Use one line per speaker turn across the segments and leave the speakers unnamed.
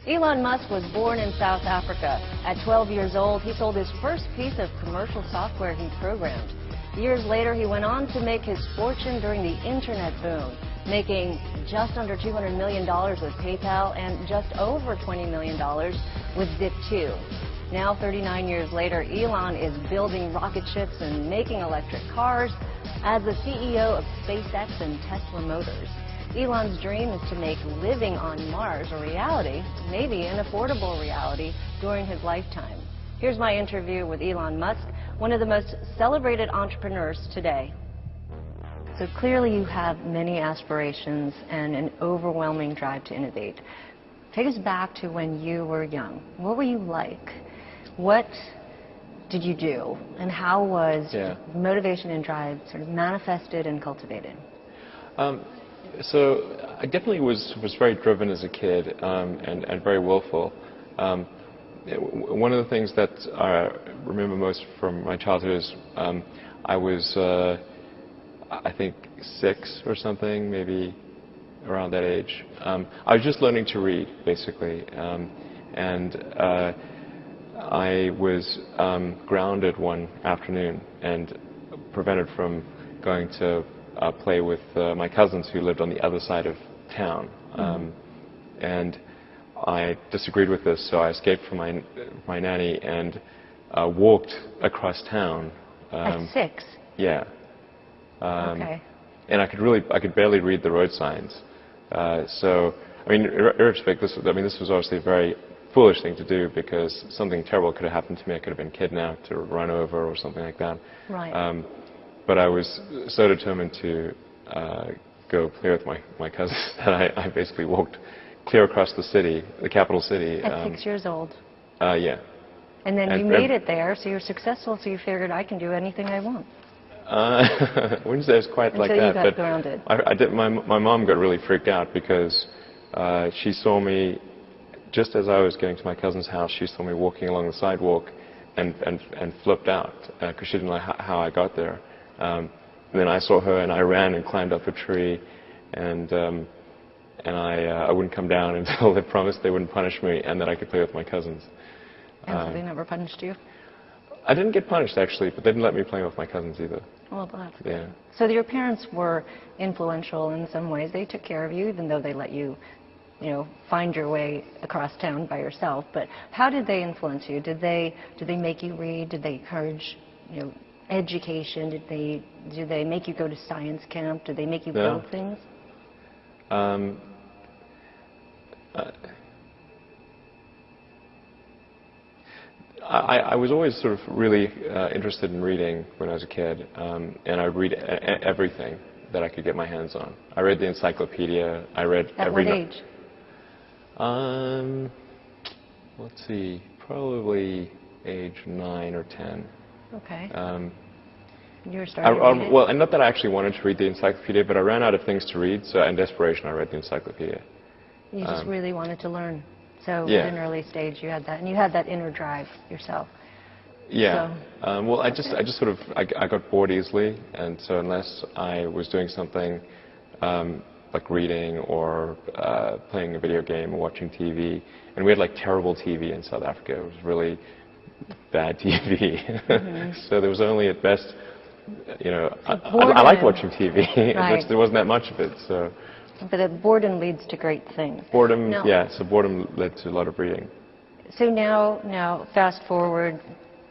Elon Musk was born in South Africa. At 12 years old, he sold his first piece of commercial software he programmed. Years later, he went on to make his fortune during the internet boom, making just under $200 million with PayPal and just over $20 million with Zip2. Now, 39 years later, Elon is building rocket ships and making electric cars as the CEO of SpaceX and Tesla Motors. Elon's dream is to make living on Mars a reality, maybe an affordable reality, during his lifetime. Here's my interview with Elon Musk, one of the most celebrated entrepreneurs today. So clearly you have many aspirations and an overwhelming drive to innovate. Take us back to when you were young. What were you like? What did you do? And how was motivation and drive sort of manifested and cultivated?
So I definitely was very driven as a kid and very willful. One of the things that I remember most from my childhood is I was, I think, 6 or something, maybe around that age. I was just learning to read, basically, and I was grounded one afternoon and prevented from going to play with my cousins who lived on the other side of town. And I disagreed with this, so I escaped from my nanny and walked across town.
At 6?
Yeah.
Okay.
And I could barely read the road signs. So, I mean, irrespective, this was obviously a very foolish thing to do because something terrible could have happened to me. I could have been kidnapped or run over or something like that.
Right.
But I was so determined to go play with my cousins that I basically walked clear across the city, the capital city.
At 6 years old?
Yeah.
And then you made it there, so you're successful, so you figured I can do anything I want.
I wouldn't say it's quite like that.
Until you got grounded.
I did. My mom got really freaked out because she saw me, just as I was getting to my cousin's house, she saw me walking along the sidewalk and flipped out because she didn't know how I got there. And then I saw her and I ran and climbed up a tree, and I wouldn't come down until they promised they wouldn't punish me and that I could play with my cousins.
And so they never punished you?
I didn't get punished, actually, but they didn't let me play with my cousins either.
Well, that's good.
Yeah.
So your parents were influential in some ways. They took care of you, even though they let you, find your way across town by yourself. But how did they influence you? Did they make you read? Did they encourage, education? Did they make you go to science camp? Did they make you build things?
I was always sort of really interested in reading when I was a kid, and I would read everything that I could get my hands on. I read the encyclopedia. I read every.
At what age?
Let's see, probably age 9 or 10.
Okay. You were starting to read it?
Well, and not that I actually wanted to read the encyclopedia, but I ran out of things to read, so in desperation I read the encyclopedia.
You just really wanted to learn. So
yeah.
At an early stage you had that, and you had that inner drive yourself.
Yeah.
So,
well, I just sort of I got bored easily, and so unless I was doing something like reading or playing a video game or watching TV, and we had like terrible TV in South Africa. It was really bad TV. So there was only at best, I liked watching TV,
right.
but there wasn't that much of it. So.
But boredom leads to great things.
Boredom, yeah. So boredom led to a lot of reading.
So now, fast forward,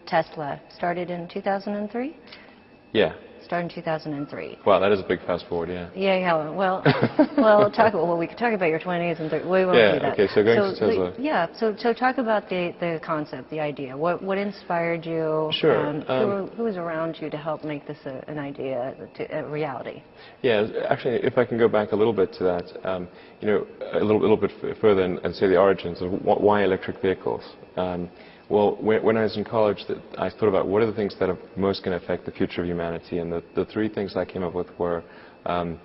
Tesla started in 2003.
Yeah.
Started in 2003.
Wow, that is a big fast forward, yeah.
Yeah. Well, we could talk about your 20s and 30s. We won't do that.
Okay. So going to Tesla.
Yeah. So talk about the concept, the idea. What inspired you?
Sure.
Who was around you to help make this an idea, a reality?
Yeah. Actually, if I can go back a little bit to that, a little bit further and say the origins of why electric vehicles. Well, when I was in college, I thought about what are the things that are most going to affect the future of humanity, and the 3 things I came up with were the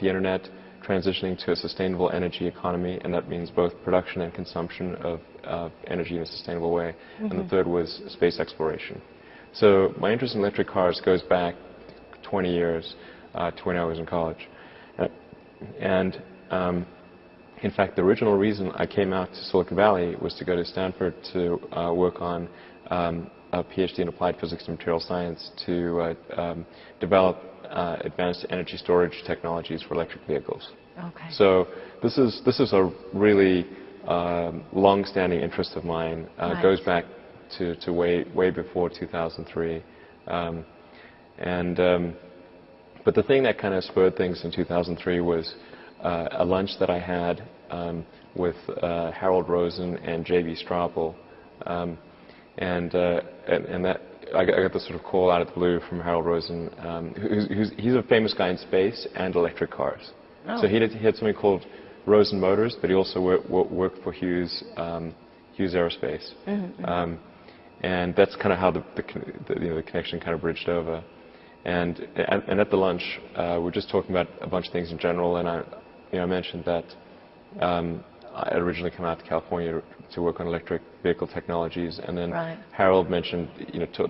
internet, transitioning to a sustainable energy economy, and that means both production and consumption of energy in a sustainable way, and the third was space exploration. So my interest in electric cars goes back 20 years to when I was in college, and In fact, the original reason I came out to Silicon Valley was to go to Stanford to work on a PhD in applied physics and material science to develop advanced energy storage technologies for electric vehicles.
Okay.
So this is a really long-standing interest of mine.
Right.
Goes back to way before 2003. But the thing that kind of spurred things in 2003 was a lunch that I had with Harold Rosen and J.B. Straubel, and that I got this sort of call out of the blue from Harold Rosen. He's a famous guy in space and electric cars.
Oh.
So he had something called Rosen Motors, but he also worked for Hughes Aerospace,
Mm-hmm.
And that's kind of how the connection kind of bridged over. And at the lunch, we're just talking about a bunch of things in general, and I mentioned that I had originally come out to California to work on electric vehicle technologies, and then
Right.
Harold mentioned,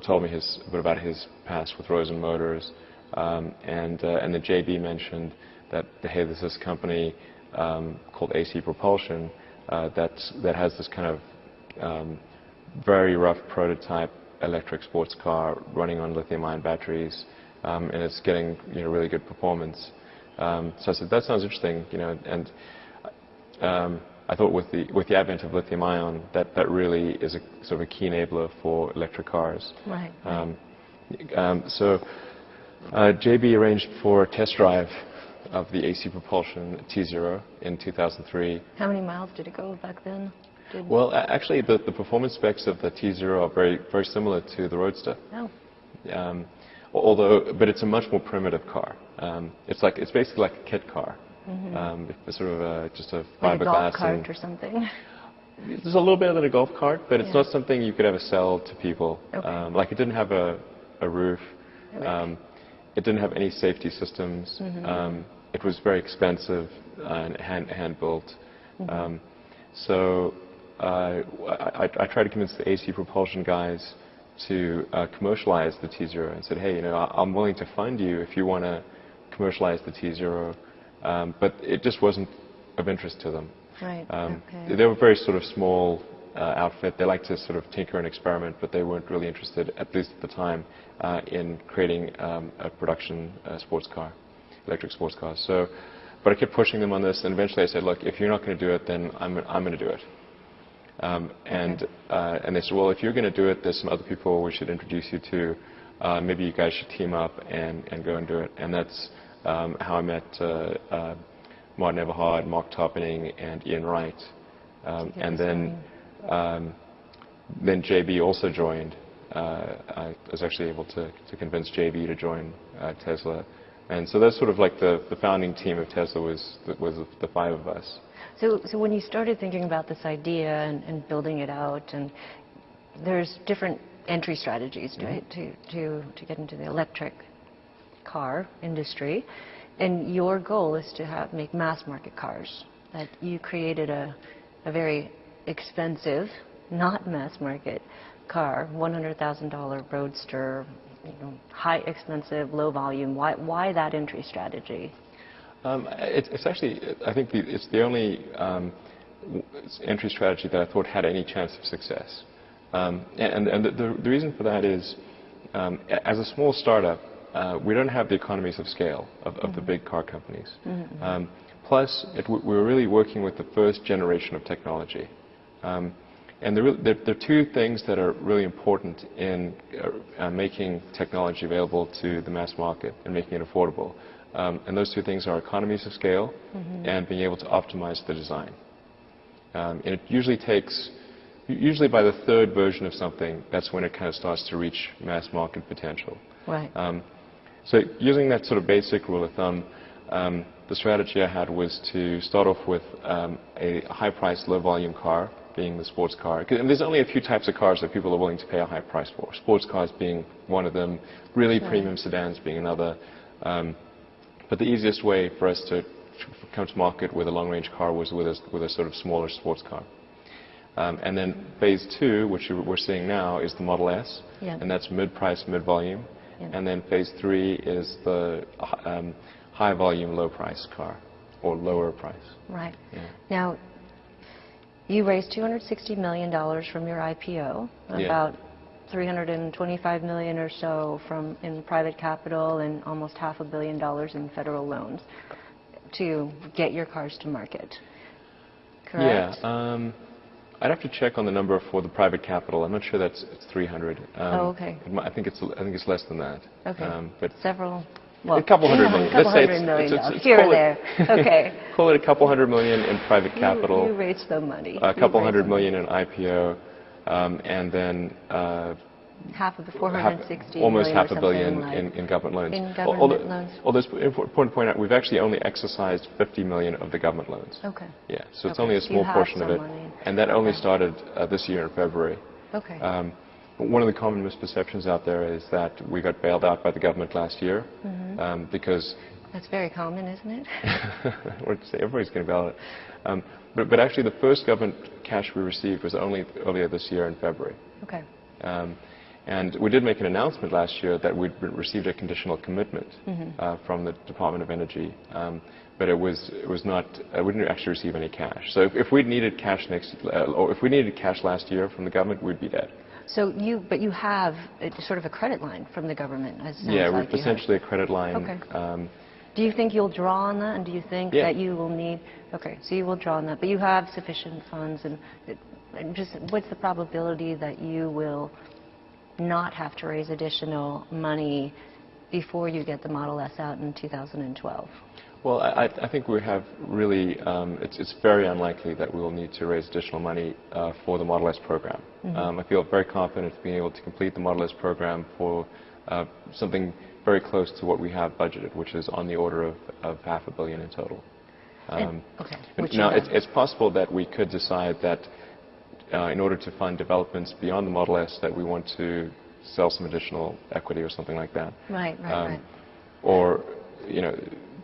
told me a bit about his past with Rosen Motors, and then JB mentioned that hey, there's this company called AC Propulsion that has this kind of very rough prototype electric sports car running on lithium-ion batteries, and it's getting really good performance. So I said that sounds interesting, and I thought with the advent of lithium-ion that really is a sort of a key enabler for electric cars.
Right.
So JB arranged for a test drive of the AC Propulsion T0 in 2003.
How many miles did it go back then?
Well, actually, the performance specs of the T0 are very, very similar to the Roadster.
Oh.
But it's a much more primitive car. It's basically like a kit car.
Mm-hmm.
It's sort of just a
Like a golf
fiberglass.
cart or something.
There's a little bit of a golf cart, but it's
Yeah.
not something you could ever sell to people.
Okay.
Like it didn't have a roof.
Okay.
It didn't have any safety systems.
Mm-hmm.
It was very expensive and hand built.
Mm-hmm.
So I tried to convince the AC Propulsion guys to commercialize the T0 and said, hey, I'm willing to fund you if you want to commercialize the T0, but it just wasn't of interest to them.
Right. Okay.
They were a very sort of small outfit. They liked to sort of tinker and experiment, but they weren't really interested, at least at the time, in creating a production sports car, electric sports car. So, but I kept pushing them on this, and eventually I said, look, if you're not going to do it, then I'm going to do it. And they said, well, if you're going to do it, there's some other people we should introduce you to. Maybe you guys should team up and go and do it. And that's how I met Martin Everhard, Mark Topping, and Ian Wright. And then JB also joined. I was actually able to convince JB to join Tesla. And so that's sort of like the founding team of Tesla was the five of us.
So when you started thinking about this idea and building it out, and there's different entry strategies, right, to get into the electric car industry, and your goal is to make mass market cars. That you created a very expensive, not mass market car, $100,000 Roadster, high expensive, low volume. Why that entry strategy?
It's actually, I think it's the only entry strategy that I thought had any chance of success. And the reason for that is, as a small startup, we don't have the economies of scale of the big car companies. Mm-hmm. Plus, we're really working with the first generation of technology. And there are two things that are really important in making technology available to the mass market and making it affordable. And those two things are economies of scale and being able to optimize the design. And it usually takes, by the third version of something, that's when it kind of starts to reach mass market potential.
Right.
So using that sort of basic rule of thumb, the strategy I had was to start off with a high-priced, low-volume car, being the sports car. And there's only a few types of cars that people are willing to pay a high price for. Sports cars being one of them, really premium sedans being another. But the easiest way for us to come to market with a long-range car was with a sort of smaller sports car. And then phase two, which we're seeing now, is the Model S, and that's mid-price, mid-volume. And then phase three is the high-volume, low-price car. or lower price.
Right.
Yeah.
Now, you raised $260 million from your IPO, about $325 million or so in private capital, and almost $500 million in federal loans to get your cars to market. Correct?
Yeah. I'd have to check on the number for the private capital. I'm not sure it's 300.
Oh, okay.
I think it's less than that.
Okay.
But
several. Well,
a couple hundred million.
A couple hundred million dollars here or there. Okay.
Call it a couple $100 million in private capital.
You raised the money.
A couple $100 million in IPO, and then
half of the 460
almost
million
$500 million in government loans.
In government loans.
Although it's important to point out, we've actually only exercised $50 million of the government loans.
Okay.
Yeah, so it's only a small portion of it, and that only started this year in February.
Okay.
One of the common misperceptions out there is that we got bailed out by the government last year because...
That's very common, isn't it?
Everybody's getting bailed out. But actually the first government cash we received was only earlier this year in February.
Okay.
And we did make an announcement last year that we'd received a conditional commitment from the Department of Energy, but it was not. We didn't actually receive any cash. So if we'd needed cash or if we needed cash last year from the government, we'd be dead.
So you have sort of a credit line from the government, as it sounds
yeah,
like
we're essentially a credit line.
Okay. Do you think you'll draw on that, and do you think that you will need? Okay, so you will draw on that, but you have sufficient funds, and just what's the probability that you will not have to raise additional money before you get the Model S out in 2012?
Well, I think we have really, it's very unlikely that we will need to raise additional money for the Model S program. I feel very confident being able to complete the Model S program for something very close to what we have budgeted, which is on the order of $500 million in total.
Okay.
Now, it's possible that we could decide that in order to fund developments beyond the Model S, that we want to sell some additional equity or something like that.
Right.
Or, you know,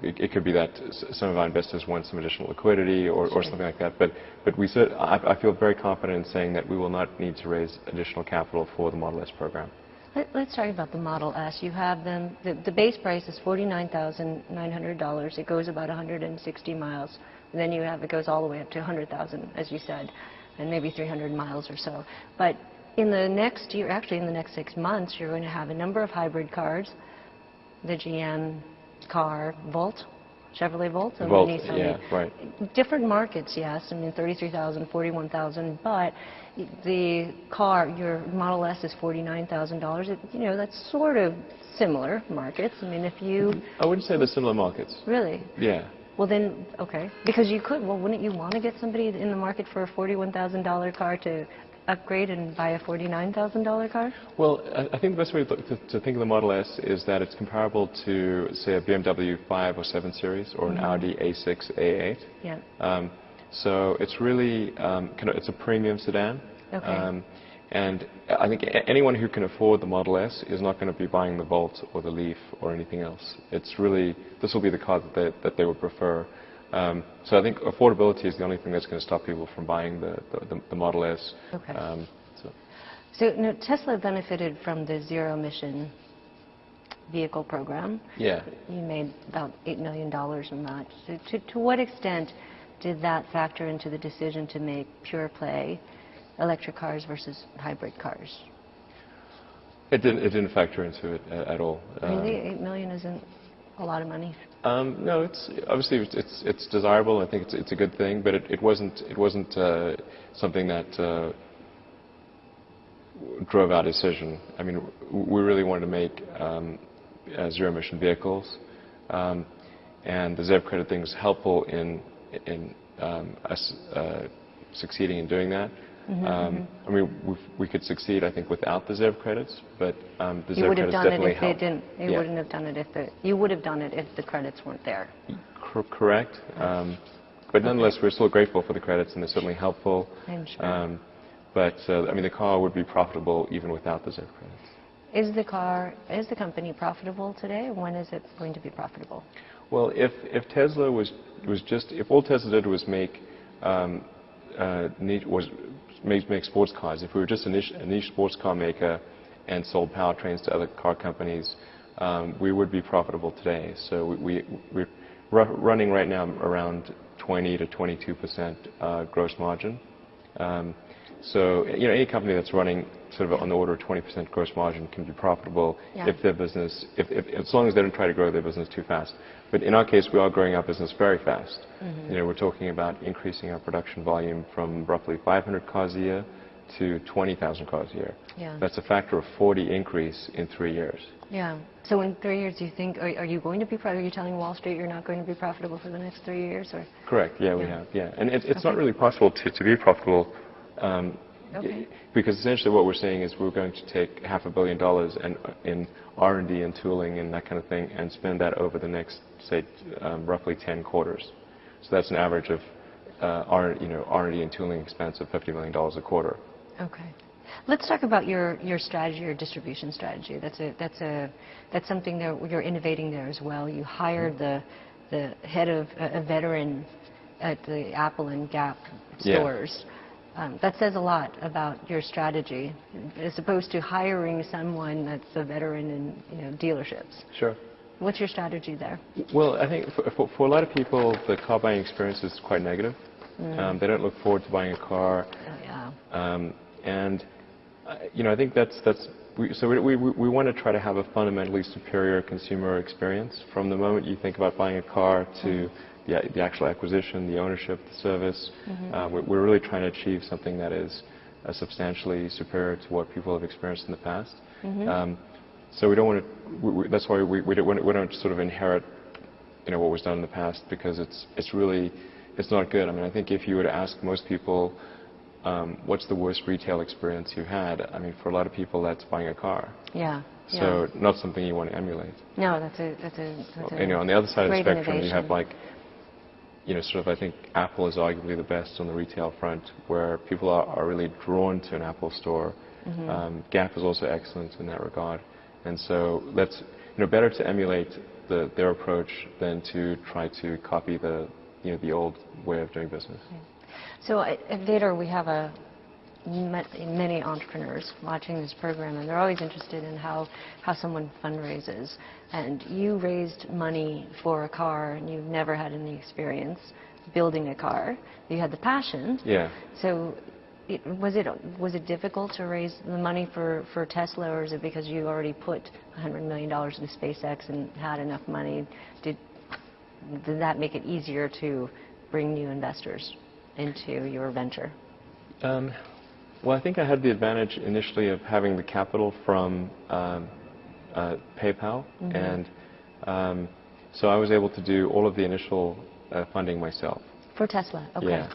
it could be that some of our investors want some additional liquidity or something like that. But I feel very confident in saying that we will not need to raise additional capital for the Model S program.
Let's talk about the Model S. You have them. The base price is $49,900. It goes about 160 miles. And then it goes all the way up to 100,000, as you said, and maybe 300 miles or so. But in the next year, actually in the next 6 months, you're going to have a number of hybrid cars, the GM car Volt, Chevrolet Volt, and
Volt,
Nissan.
yeah, right.
Different markets, yes. I mean, 33,000, 41,000, but the car, your Model S, is $49,000. You know, that's sort of similar markets. I mean, if you...
I wouldn't say they're similar markets.
Really?
Yeah.
Well then, okay. Because you could, well, wouldn't you want to get somebody in the market for a $41,000 car to upgrade and buy a $49,000 car?
Well, I think the best way to think of the Model S is that it's comparable to, say, a BMW 5 or 7 Series or an Audi A6, A8.
Yeah.
So it's really, it's a premium sedan.
Okay.
And I think anyone who can afford the Model S is not going to be buying the Volt or the Leaf or anything else. It's really, this will be the car that they would prefer. So I think affordability is the only thing that's going to stop people from buying the Model S.
Okay. So you know, Tesla benefited from the zero-emission vehicle program.
Yeah.
You made about $8 million in that. So to what extent did that factor into the decision to make pure play electric cars versus hybrid cars?
It didn't factor into it at all.
Really, $8 million isn't a lot of money.
No, it's obviously it's desirable. I think it's a good thing, but it wasn't something that drove our decision. I mean, we really wanted to make zero-emission vehicles, and the ZEV credit thing is helpful in us succeeding in doing that. I mean, we could succeed, I think, without the ZEV credits, but the ZEV credits definitely help.
You wouldn't have done it if you would have done it if the credits weren't there.
Correct. But nonetheless, we're still grateful for the credits, and they're certainly helpful.
I'm sure.
But I mean, the car would be profitable even without the ZEV credits.
Is the company profitable today? When is it going to be profitable?
Well, if Tesla if all Tesla did was make sports cars, if we were just a niche sports car maker and sold powertrains to other car companies, we would be profitable today. So running right now around 20 to 22% gross margin. So any company that's running sort of on the order of 20% gross margin can be profitable if their business, as long as they don't try to grow their business too fast. But in our case, we are growing our business very fast. We're talking about increasing our production volume from roughly 500 cars a year to 20,000 cars a year. That's a factor of 40 increase in 3 years.
Yeah. So in 3 years, do you think, are you going to be profitable? Are you telling Wall Street you're not going to be profitable for the next 3 years? Or?
Correct. Yeah, we have. Yeah. And it's not really possible to be profitable because essentially what we're saying is we're going to take $500 million in R&D and tooling and that kind of thing and spend that over the next, say, roughly 10 quarters. So that's an average of R&D and tooling expense of $50 million a quarter.
Okay. Let's talk about your strategy, your distribution strategy. That's something that you're innovating there as well. You hired the head of a veteran at the Apple and Gap stores. That says a lot about your strategy, as opposed to hiring someone that's a veteran in dealerships.
Sure.
What's your strategy there?
Well, I think for a lot of people, the car buying experience is quite negative. They don't look forward to buying a car. And I think we want to try to have a fundamentally superior consumer experience from the moment you think about buying a car to the actual acquisition, the ownership, the service. We're really trying to achieve something that is substantially superior to what people have experienced in the past. So we don't want to. That's why we don't sort of inherit what was done in the past, because it's not good. I mean, I think if you were to ask most people, what's the worst retail experience you had? I mean, for a lot of people, that's buying a car. So not something you want to emulate.
No, that's a
on the other side of the spectrum,
innovation.
you have I think Apple is arguably the best on the retail front, where people are really drawn to an Apple store. Gap is also excellent in that regard, and so that's better to emulate their approach than to try to copy the old way of doing business.
So at Vader, we have many entrepreneurs watching this program, and they're always interested in how someone fundraises. And you raised money for a car, and you've never had any experience building a car. You had the passion. So was it difficult to raise the money for Tesla, or is it because you already put $100 million into SpaceX and had enough money? Did that make it easier to bring new investors into your venture?
Well, I think I had the advantage initially of having the capital from PayPal, and so I was able to do all of the initial funding myself.
For Tesla? Okay.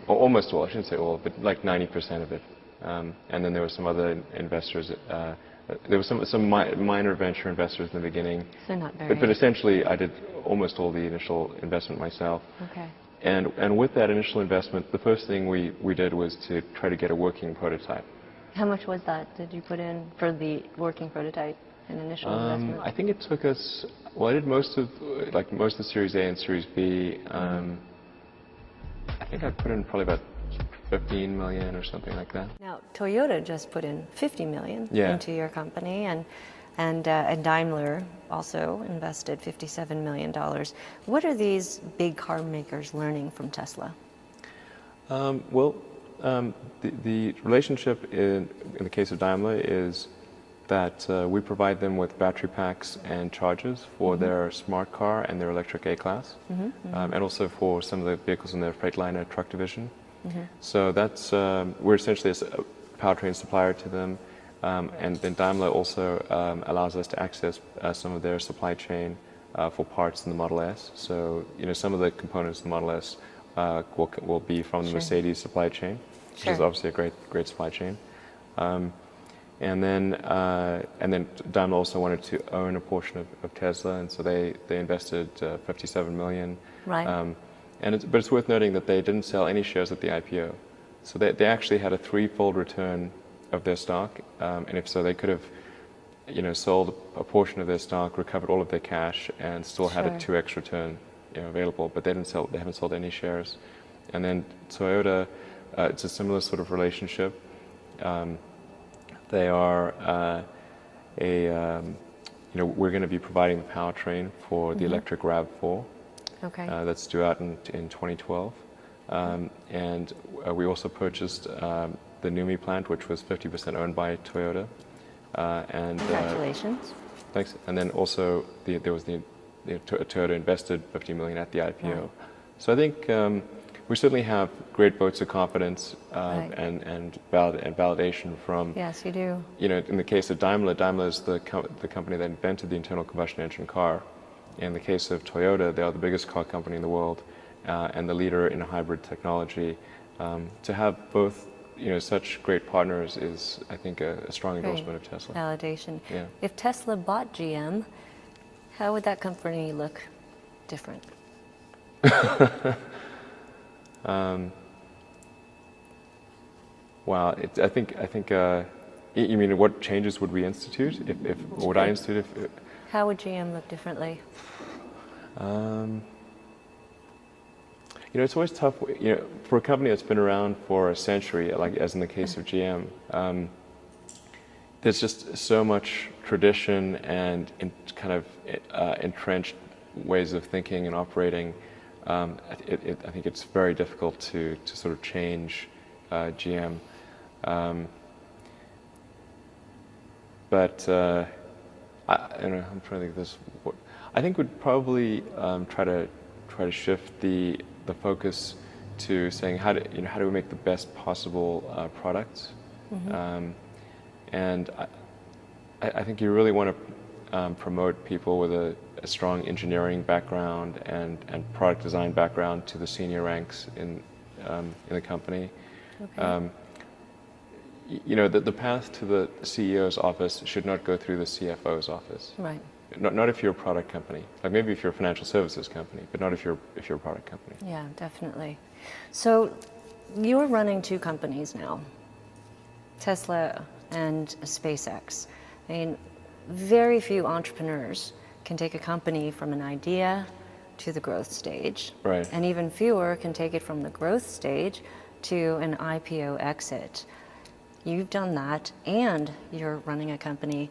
Almost all. I shouldn't say all, but like 90% of it. And then there were some other investors. There were some minor venture investors in the beginning.
So not very.
But essentially, I did almost all the initial investment myself.
Okay.
And with that initial investment, the first thing we did was to try to get a working prototype.
How much was that? Did you put in for the working prototype, an initial investment?
I think it took us. Well, I did most of the Series A and Series B. I think I put in probably about 15 million or something like that.
Now, Toyota just put in 50 million into your company, and Daimler also invested $57 million. What are these big car makers learning from Tesla?
Well, the relationship in the case of Daimler is that we provide them with battery packs and chargers for their smart car and their electric A-Class, and also for some of the vehicles in their Freightliner truck division. So that's we're essentially a powertrain supplier to them, and then Daimler also allows us to access some of their supply chain for parts in the Model S. So some of the components of the Model S will be from the Mercedes supply chain, which is obviously a great supply chain. And then Daimler also wanted to own a portion of Tesla, and so they invested $57 million. But it's worth noting that they didn't sell any shares at the IPO. So they actually had a threefold return of their stock, and if so, they could have sold a portion of their stock, recovered all of their cash, and still had a 2x return available. But they haven't sold any shares. And then Toyota, it's a similar sort of relationship. They are we're going to be providing the powertrain for the electric RAV4.
Okay.
That's due out in 2012. And we also purchased the Numi plant, which was 50% owned by Toyota.
Congratulations.
Thanks. And then also there was Toyota invested $50 million at the IPO.
Right.
So I think we certainly have great votes of confidence
Right.
and validation from.
Yes, you do.
You know, in the case of Daimler is the company that invented the internal combustion engine car. In the case of Toyota, they are the biggest car company in the world and the leader in hybrid technology. To have both, you know, such great partners is, I think, a strong endorsement of Tesla.
Validation.
Yeah.
If Tesla bought GM, how would that company look different?
Well, I think you mean what changes would we institute? If would I institute?
How would GM look differently?
You know, it's always tough. You know, for a company that's been around for a century, like as in the case of GM, there's just so much tradition and kind of entrenched ways of thinking and operating. I think it's very difficult to sort of change GM. But I don't know. I'm trying to think of this. I think we'd probably try to shift the focus to saying how do we make the best possible products.
Mm-hmm.
And I think you really want to promote people with a strong engineering background and product design background to the senior ranks in the company.
Okay.
You know, the path to the CEO's office should not go through the CFO's office.
Right.
Not if you're a product company. Like maybe if you're a financial services company, but not if you're a product company.
Yeah, definitely. So you're running two companies now, Tesla and SpaceX. I mean, very few entrepreneurs can take a company from an idea to the growth stage.
Right.
And even fewer can take it from the growth stage to an IPO exit. You've done that, and you're running a company,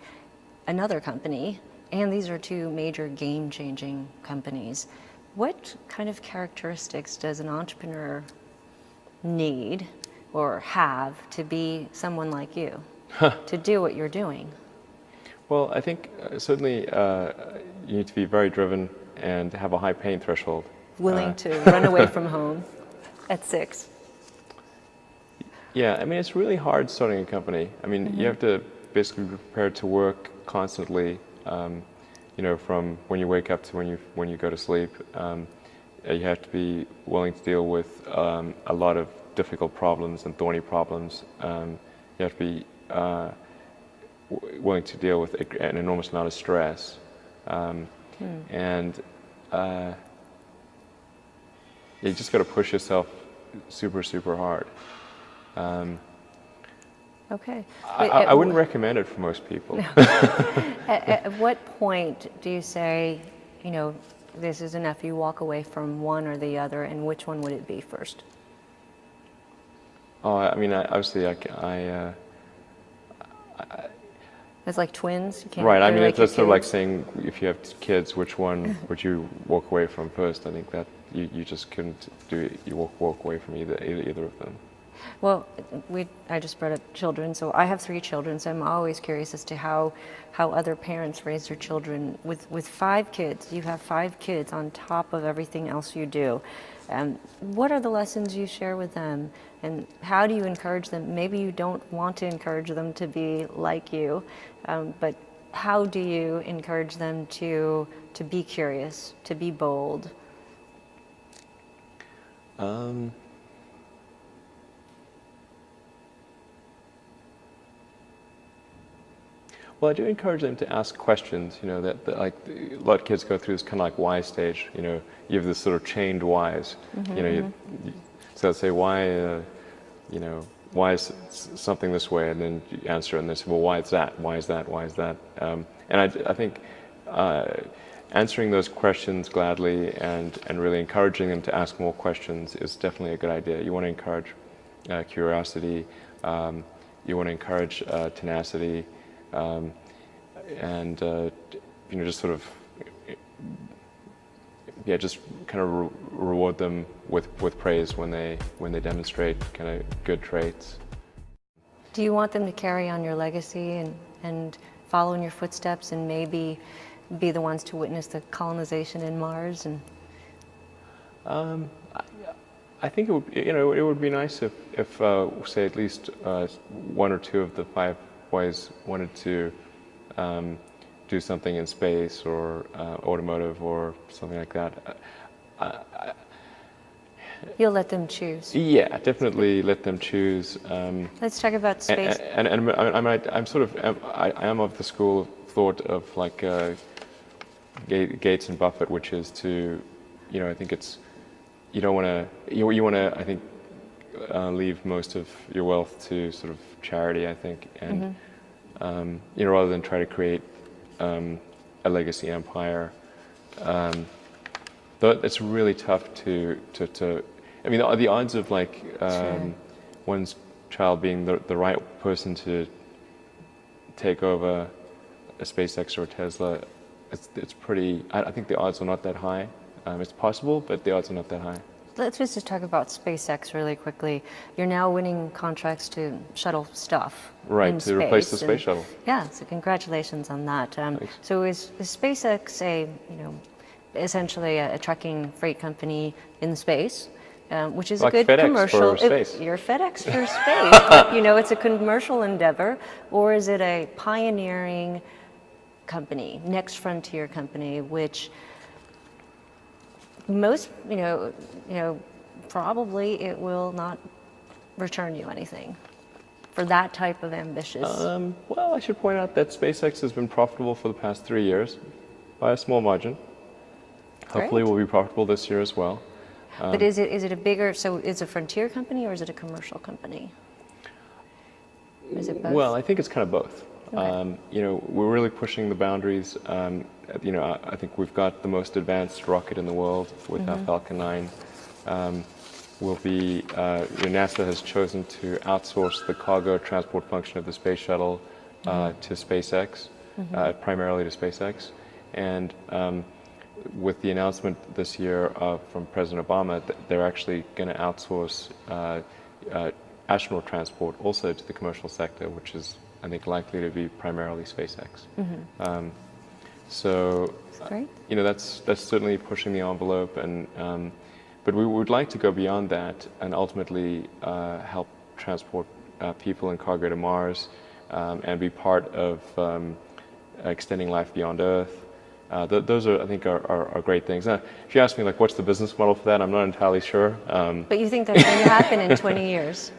another company, and these are two major game-changing companies. What kind of characteristics does an entrepreneur need or have to be someone like you, to do what you're doing?
Well, I think certainly you need to be very driven and have a high pain threshold.
Willing to run away from home at 6.
Yeah, I mean, it's really hard starting a company. I mean,
Mm-hmm.
you have to basically be prepared to work constantly, you know, from when you wake up to when you go to sleep. You have to be willing to deal with a lot of difficult problems and thorny problems. You have to be willing to deal with an enormous amount of stress. And you just got to push yourself super, super hard.
Okay.
I wouldn't recommend it for most people.
At what point do you say, you know, this is enough, you walk away from one or the other, and which one would it be first?
Oh, I mean, obviously,
It's like twins. You can't
right. I
they're
mean,
like
that's
your
sort of like
kids.
saying if you have kids, which one would you walk away from first? I think that you just couldn't do it. You walk away from either of them.
Well, I just brought up children, so I have 3 children, so I'm always curious as to how other parents raise their children. With 5 kids, you have 5 kids on top of everything else you do. What are the lessons you share with them, and how do you encourage them? Maybe you don't want to encourage them to be like you, but how do you encourage them to be curious, to be bold?
Well, I do encourage them to ask questions. You know, that like a lot of kids go through this kind of like why stage. You know, you have this sort of chained whys.
Mm-hmm.
You know, so let's say why, you know, why is something this way, and then you answer, and they say, well, why is that? Why is that? Why is that? And I think answering those questions gladly and really encouraging them to ask more questions is definitely a good idea. You want to encourage curiosity. You want to encourage tenacity. And you know, just sort of yeah, just kind of reward them with praise when they demonstrate kind of good traits.
Do you want them to carry on your legacy and follow in your footsteps and maybe be the ones to witness the colonization in Mars? And
I think it would, it would be nice if say at least one or two of the 5 boys wanted to do something in space or automotive or something like that.
You'll let them choose.
Yeah, definitely let them choose.
Let's talk about space.
And I'm sort of, I am of the school of thought of like Gates and Buffett, which is to, I think it's, you don't want to, you want to, I think, leave most of your wealth to sort of charity, I think, and rather than try to create a legacy empire. Though it's really tough to I mean, the odds of like one's child being the right person to take over a SpaceX or a Tesla, it's pretty, I think the odds are not that high. It's possible, but the odds are not that high.
Let's just talk about SpaceX really quickly. You're now winning contracts to shuttle stuff.
Right, to replace the space shuttle.
Yeah, so congratulations on that. So is SpaceX essentially a trucking freight company in space, which is
like
a good
FedEx
commercial.
For space.
You're FedEx for space, but it's a commercial endeavor, or is it a pioneering company, next frontier company, which most, probably it will not return you anything for that type of ambitious.
Well, I should point out that SpaceX has been profitable for the past 3 years by a small margin. Hopefully we'll be profitable this year as well.
But is it a bigger, so is it a frontier company or is it a commercial company? Is it both?
Well, I think it's kind of both.
Okay.
We're really pushing the boundaries. I think we've got the most advanced rocket in the world with our Falcon 9. NASA has chosen to outsource the cargo transport function of the space shuttle to SpaceX, primarily to SpaceX. And with the announcement this year from President Obama, they're actually going to outsource astronaut transport also to the commercial sector, which is, I think, likely to be primarily SpaceX. So, that's certainly pushing the envelope, and but we would like to go beyond that and ultimately help transport people and cargo to Mars and be part of extending life beyond Earth. Those are, I think, are great things. Now, if you ask me, like, what's the business model for that, I'm not entirely sure.
But you think that's going to happen in 20 years?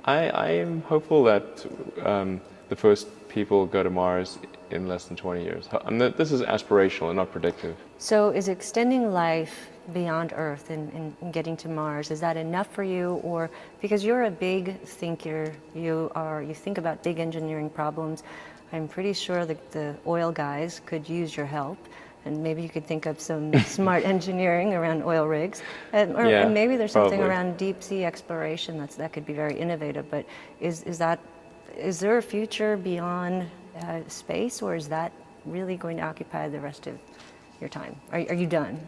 I am hopeful that the first people go to Mars in less than 20 years. This is aspirational and not predictive. So
is extending life beyond Earth and getting to Mars, is that enough for you? Or, because you're a big thinker, you think about big engineering problems, I'm pretty sure that the oil guys could use your help, and maybe you could think of some smart engineering around oil rigs, and maybe there's something around deep sea exploration that could be very innovative. But is there a future beyond space, or is that really going to occupy the rest of your time? Are you done?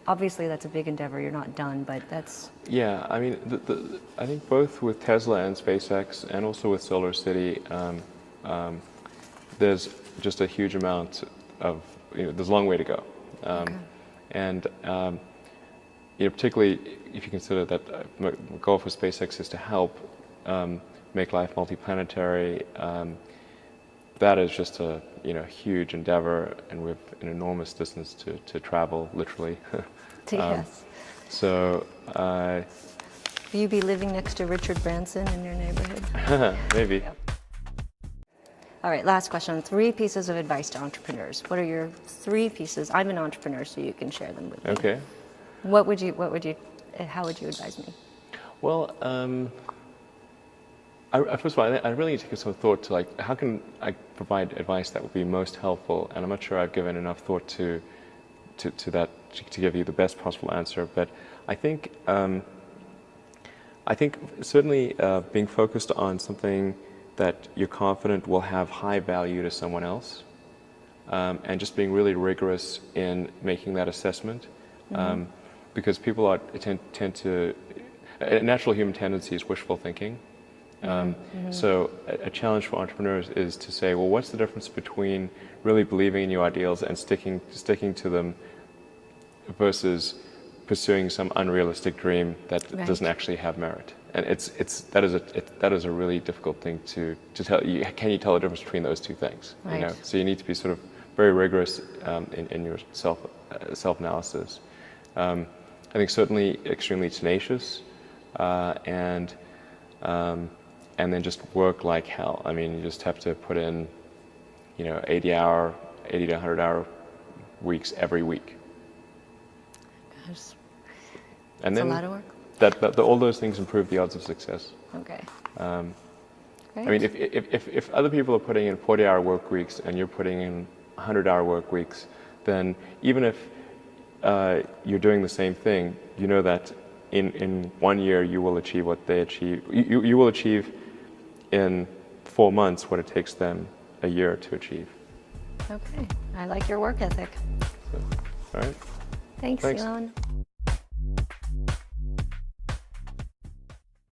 Obviously that's a big endeavor. You're not done, but that's. Yeah, I mean, I think both with Tesla and SpaceX, and also with Solar City. There's just a huge amount of, there's a long way to go. And, particularly if you consider that the goal for SpaceX is to help make life multiplanetary, that is just a, huge endeavor, and we have an enormous distance to travel, literally. Yes. So, will you be living next to Richard Branson in your neighborhood? Maybe. Yeah. All right, last question. 3 pieces of advice to entrepreneurs. What are your 3 pieces? I'm an entrepreneur, so you can share them with me. Okay. How would you advise me? Well, first of all, I really need to give some thought to, like, how can I provide advice that would be most helpful? And I'm not sure I've given enough thought to that to give you the best possible answer. But I think certainly being focused on something that you're confident will have high value to someone else,
and just being really rigorous in making that assessment. Because people tend to, a natural human tendency is wishful thinking. So a challenge for entrepreneurs is to say, well, what's the difference between really believing in your ideals and sticking to them versus pursuing some unrealistic dream that doesn't actually have merit? And that is a really difficult thing to tell. Can you tell the difference between those two things?
Right.
You know? So you need to be sort of very rigorous in your self-analysis. I think certainly extremely tenacious, and then just work like hell. I mean, you just have to put in, 80 to 100-hour weeks every week.
Gosh.
And
That's
then
a lot of work.
all those things improve the odds of success.
Okay.
I mean, if other people are putting in 40-hour work weeks and you're putting in 100-hour work weeks, then even if you're doing the same thing, you know that in 1 year you will achieve what they achieve. You will achieve in 4 months what it takes them a year to achieve.
Okay. I like your work ethic.
So, all right.
Thanks, Elon.